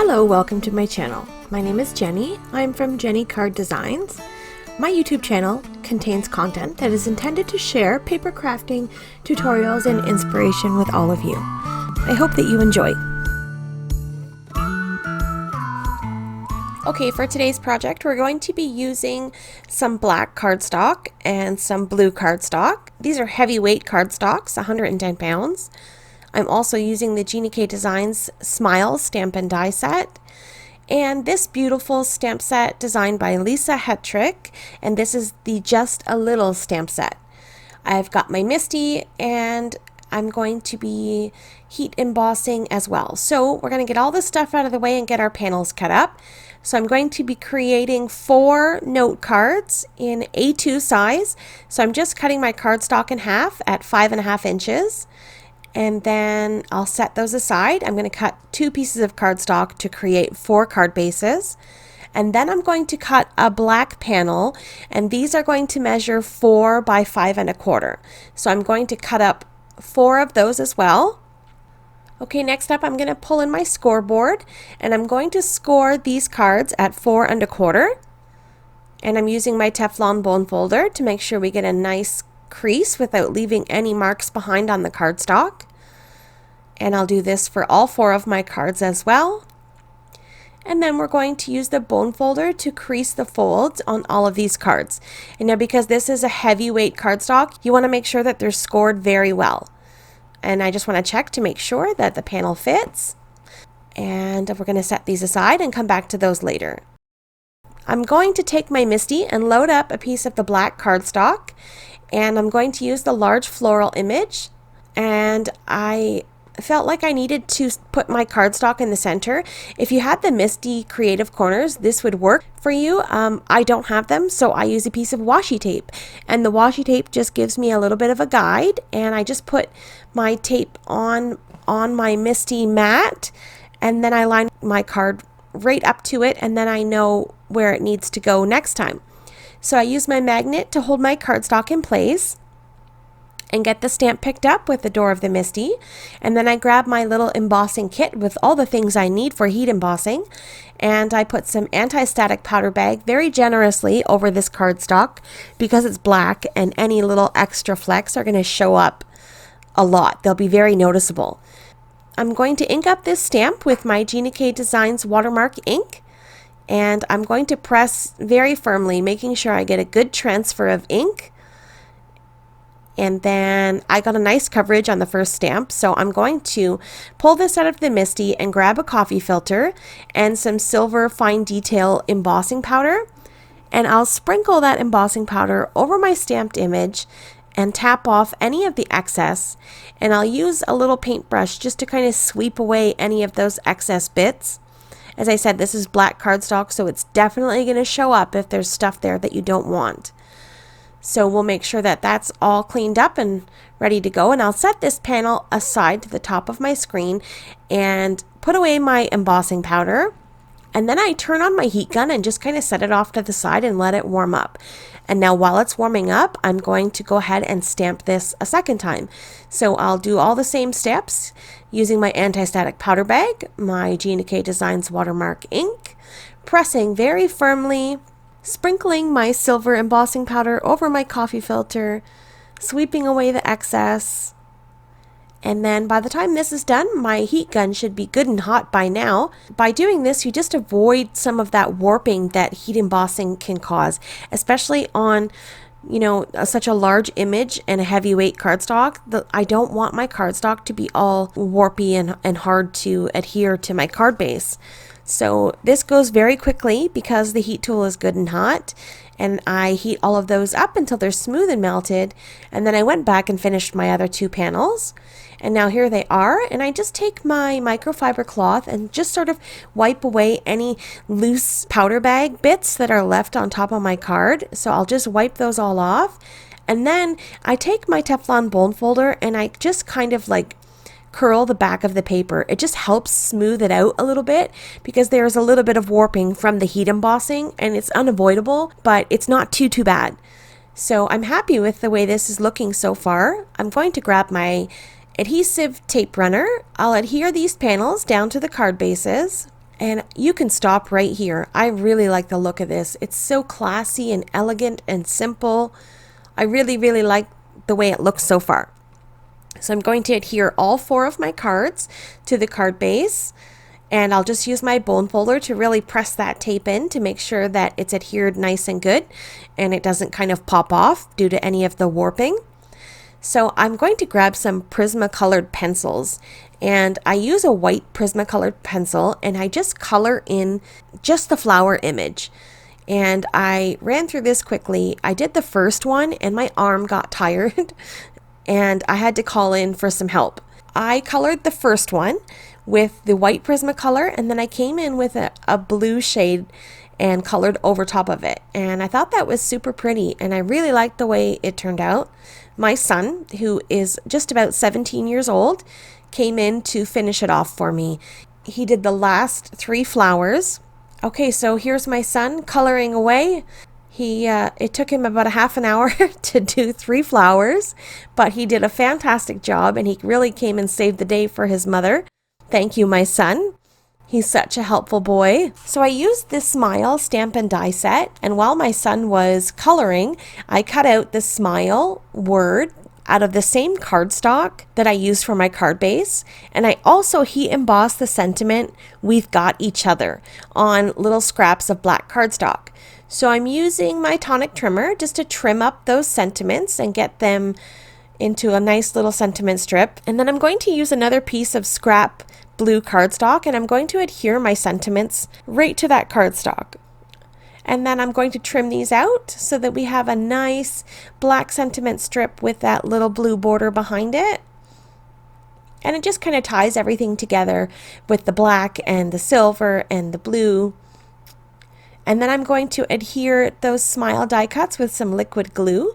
Hello, welcome to my channel. My name is Jenny. I'm from JennyCardDesigns. My YouTube channel contains content that is intended to share paper crafting tutorials and inspiration with all of you. I hope that you enjoy. Okay, for today's project, we're going to be using some black cardstock and some blue cardstock. These are heavyweight cardstocks, 110 pounds. I'm also using the JennyCardDesigns Smile stamp and die set. And this beautiful stamp set designed by Lisa Hetrick, and this is the Just a Little stamp set. I've got my Misty, and I'm going to be heat embossing as well. So we're going to get all this stuff out of the way and get our panels cut up. So I'm going to be creating 4 note cards in A2 size. So I'm just cutting my cardstock in half at 5.5 inches. And then I'll set those aside. I'm going to cut 2 pieces of cardstock to create 4 card bases. And then I'm going to cut a black panel, and these are going to measure 4 by 5.25. So I'm going to cut up 4 of those as well. Okay, next up I'm going to pull in my scoreboard, and I'm going to score these cards at 4.25. And I'm using my Teflon bone folder to make sure we get a nice crease without leaving any marks behind on the cardstock. And I'll do this for all 4 of my cards as well. And then we're going to use the bone folder to crease the folds on all of these cards. And now, because this is a heavyweight cardstock, you want to make sure that they're scored very well. And I just want to check to make sure that the panel fits. And we're going to set these aside and come back to those later. I'm going to take my Misty and load up a piece of the black cardstock, and I'm going to use the large floral image, and I felt like I needed to put my cardstock in the center. If you had the Misty Creative Corners, this would work for you. I don't have them, so I use a piece of washi tape, and the washi tape just gives me a little bit of a guide, and I just put my tape on my Misty mat, and then I line my card right up to it, and then I know where it needs to go next time. So I use my magnet to hold my cardstock in place and get the stamp picked up with the door of the Misty. And then I grab my little embossing kit with all the things I need for heat embossing. And I put some anti-static powder bag very generously over this cardstock because it's black, and any little extra flecks are going to show up a lot. They'll be very noticeable. I'm going to ink up this stamp with my JennyCardDesigns watermark ink. And I'm going to press very firmly, making sure I get a good transfer of ink. And then I got a nice coverage on the first stamp, so I'm going to pull this out of the Misty and grab a coffee filter and some silver fine detail embossing powder. And I'll sprinkle that embossing powder over my stamped image and tap off any of the excess. And I'll use a little paintbrush just to kind of sweep away any of those excess bits. As I said, this is black cardstock, so it's definitely going to show up if there's stuff there that you don't want. So we'll make sure that that's all cleaned up and ready to go. And I'll set this panel aside to the top of my screen and put away my embossing powder. And then I turn on my heat gun and just kind of set it off to the side and let it warm up. And now while it's warming up, I'm going to go ahead and stamp this a second time. So I'll do all the same steps using my anti-static powder bag, my JennyCardDesigns watermark ink, pressing very firmly, sprinkling my silver embossing powder over my coffee filter, sweeping away the excess. And then by the time this is done, my heat gun should be good and hot by now. By doing this, you just avoid some of that warping that heat embossing can cause, especially on, such a large image and a heavyweight cardstock. I don't want my cardstock to be all warpy and hard to adhere to my card base. So this goes very quickly because the heat tool is good and hot, and I heat all of those up until they're smooth and melted. And then I went back and finished my other 2 panels. And now here they are, and I just take my microfiber cloth and just sort of wipe away any loose powder bag bits that are left on top of my card. So I'll just wipe those all off. And then I take my Teflon bone folder and I just kind of like curl the back of the paper. It just helps smooth it out a little bit because there's a little bit of warping from the heat embossing, and it's unavoidable, but it's not too bad. So I'm happy with the way this is looking so far. I'm going to grab my adhesive tape runner. I'll adhere these panels down to the card bases, And you can stop right here. I really like the look of this. It's so classy and elegant and simple. I really, really like the way it looks so far. So I'm going to adhere all 4 of my cards to the card base, and I'll just use my bone folder to really press that tape in to make sure that it's adhered nice and good and it doesn't kind of pop off due to any of the warping. So I'm going to grab some Prismacolored pencils, and I use a white Prismacolored pencil, and I just color in just the flower image. And I ran through this quickly. I did the first one and my arm got tired and I had to call in for some help. I colored the first one with the white Prismacolor, and then I came in with a blue shade and colored over top of it. And I thought that was super pretty, and I really liked the way it turned out. My son, who is just about 17 years old, came in to finish it off for me. He did the last 3 flowers. Okay, so here's my son coloring away. It took him about a half an hour to do 3 flowers, but he did a fantastic job, and he really came and saved the day for his mother. Thank you, my son. He's such a helpful boy. So I used this Smile stamp and die set, and while my son was coloring, I cut out the Smile word out of the same cardstock that I used for my card base, and I also heat embossed the sentiment, "We've got each other," on little scraps of black cardstock. So I'm using my tonic trimmer just to trim up those sentiments and get them into a nice little sentiment strip. And then I'm going to use another piece of scrap blue cardstock, and I'm going to adhere my sentiments right to that cardstock. And then I'm going to trim these out so that we have a nice black sentiment strip with that little blue border behind it. And it just kind of ties everything together with the black and the silver and the blue. And then I'm going to adhere those Smile die cuts with some liquid glue.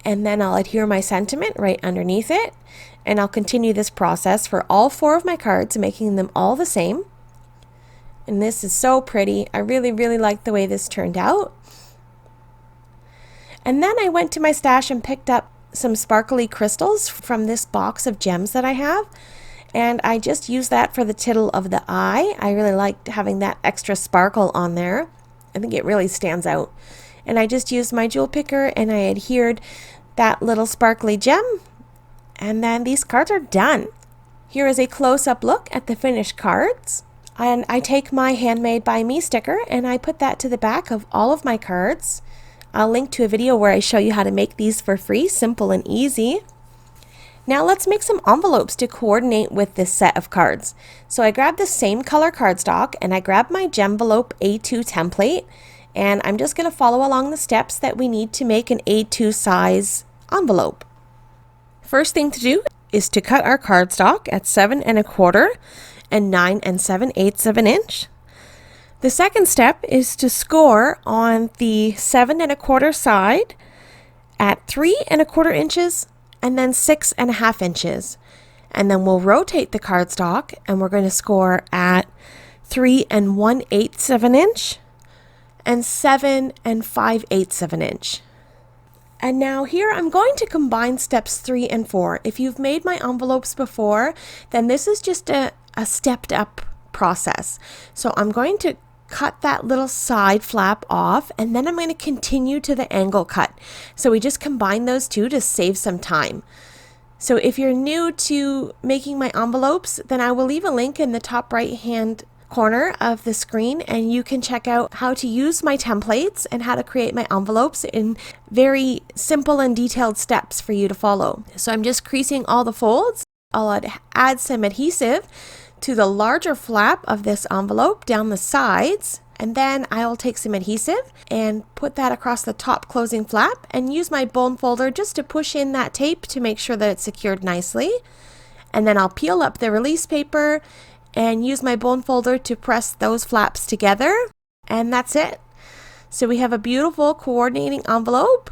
And then I'll adhere my sentiment right underneath it. And I'll continue this process for all 4 of my cards, making them all the same. And this is so pretty. I really, really like the way this turned out. And then I went to my stash and picked up some sparkly crystals from this box of gems that I have. And I just used that for the tittle of the eye. I really liked having that extra sparkle on there. I think it really stands out. And I just used my jewel picker and I adhered that little sparkly gem. And then these cards are done. Here is a close-up look at the finished cards. And I take my Handmade by Me sticker and I put that to the back of all of my cards. I'll link to a video where I show you how to make these for free, simple and easy. Now let's make some envelopes to coordinate with this set of cards. So I grabbed the same color cardstock and I grabbed my Gemvelope A2 template, and I'm just going to follow along the steps that we need to make an A2 size envelope. First thing to do is to cut our cardstock at 7 1/4 and 9 7/8 of an inch. The second step is to score on the 7 1/4 side at 3 1/4 inches and then 6 1/2 inches. And then we'll rotate the cardstock and we're going to score at 3 1/8 of an inch and 7 5/8 of an inch. And now here I'm going to combine steps 3 and 4. If you've made my envelopes before, then this is just a stepped up process. So I'm going to cut that little side flap off, and then I'm going to continue to the angle cut. So we just combine those two to save some time. So if you're new to making my envelopes, then I will leave a link in the top right hand corner of the screen, and you can check out how to use my templates and how to create my envelopes in very simple and detailed steps for you to follow. So I'm just creasing all the folds. I'll add some adhesive to the larger flap of this envelope down the sides, and then I'll take some adhesive and put that across the top closing flap and use my bone folder just to push in that tape to make sure that it's secured nicely. And then I'll peel up the release paper and use my bone folder to press those flaps together, and that's it. So we have a beautiful coordinating envelope.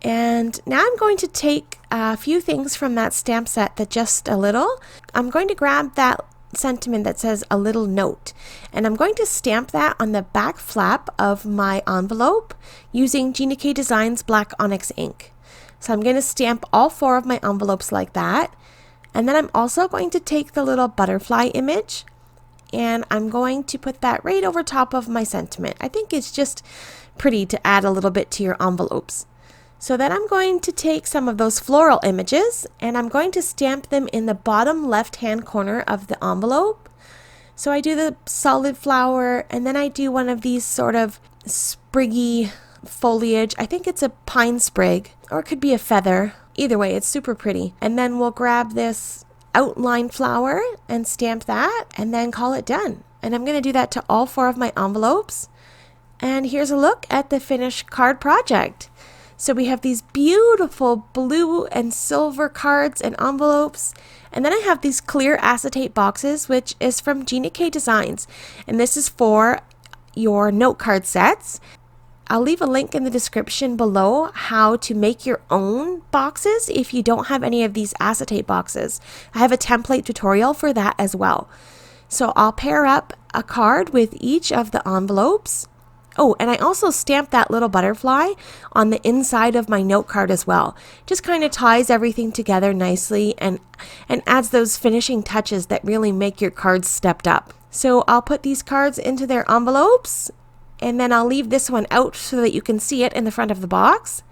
And now I'm going to take a few things from that stamp set, that just a little. I'm going to grab that sentiment that says a little note, and I'm going to stamp that on the back flap of my envelope using JennyCardDesigns black onyx ink. So I'm going to stamp all 4 of my envelopes like that. And then I'm also going to take the little butterfly image and I'm going to put that right over top of my sentiment. I think it's just pretty to add a little bit to your envelopes. So then I'm going to take some of those floral images and I'm going to stamp them in the bottom left-hand corner of the envelope. So I do the solid flower, and then I do one of these sort of spriggy foliage. I think it's a pine sprig, or it could be a feather. Either way, it's super pretty. And then we'll grab this outline flower and stamp that and then call it done. And I'm going to do that to all 4 of my envelopes. And here's a look at the finished card project. So we have these beautiful blue and silver cards and envelopes. And then I have these clear acetate boxes, which is from JennyCardDesigns. And this is for your note card sets. I'll leave a link in the description below how to make your own boxes if you don't have any of these acetate boxes. I have a template tutorial for that as well. So I'll pair up a card with each of the envelopes. Oh, and I also stamped that little butterfly on the inside of my note card as well. Just kind of ties everything together nicely and adds those finishing touches that really make your cards stepped up. So I'll put these cards into their envelopes, and then I'll leave this one out so that you can see it in the front of the box.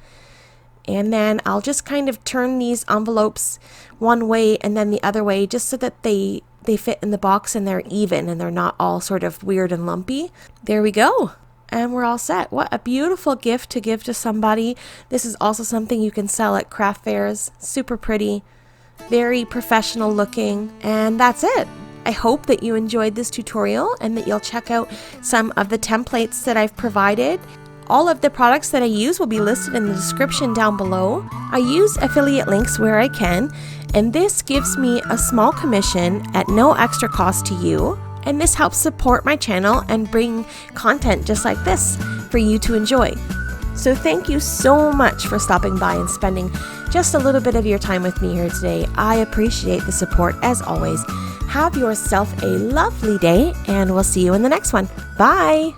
And then I'll just kind of turn these envelopes one way and then the other way, just so that they fit in the box and they're even and they're not all sort of weird and lumpy. There we go. And we're all set. What a beautiful gift to give to somebody. This is also something you can sell at craft fairs. Super pretty, very professional looking, and that's it. I hope that you enjoyed this tutorial and that you'll check out some of the templates that I've provided. All of the products that I use will be listed in the description down below. I use affiliate links where I can, and this gives me a small commission at no extra cost to you. And this helps support my channel and bring content just like this for you to enjoy. So thank you so much for stopping by and spending just a little bit of your time with me here today. I appreciate the support as always. Have yourself a lovely day, and we'll see you in the next one. Bye!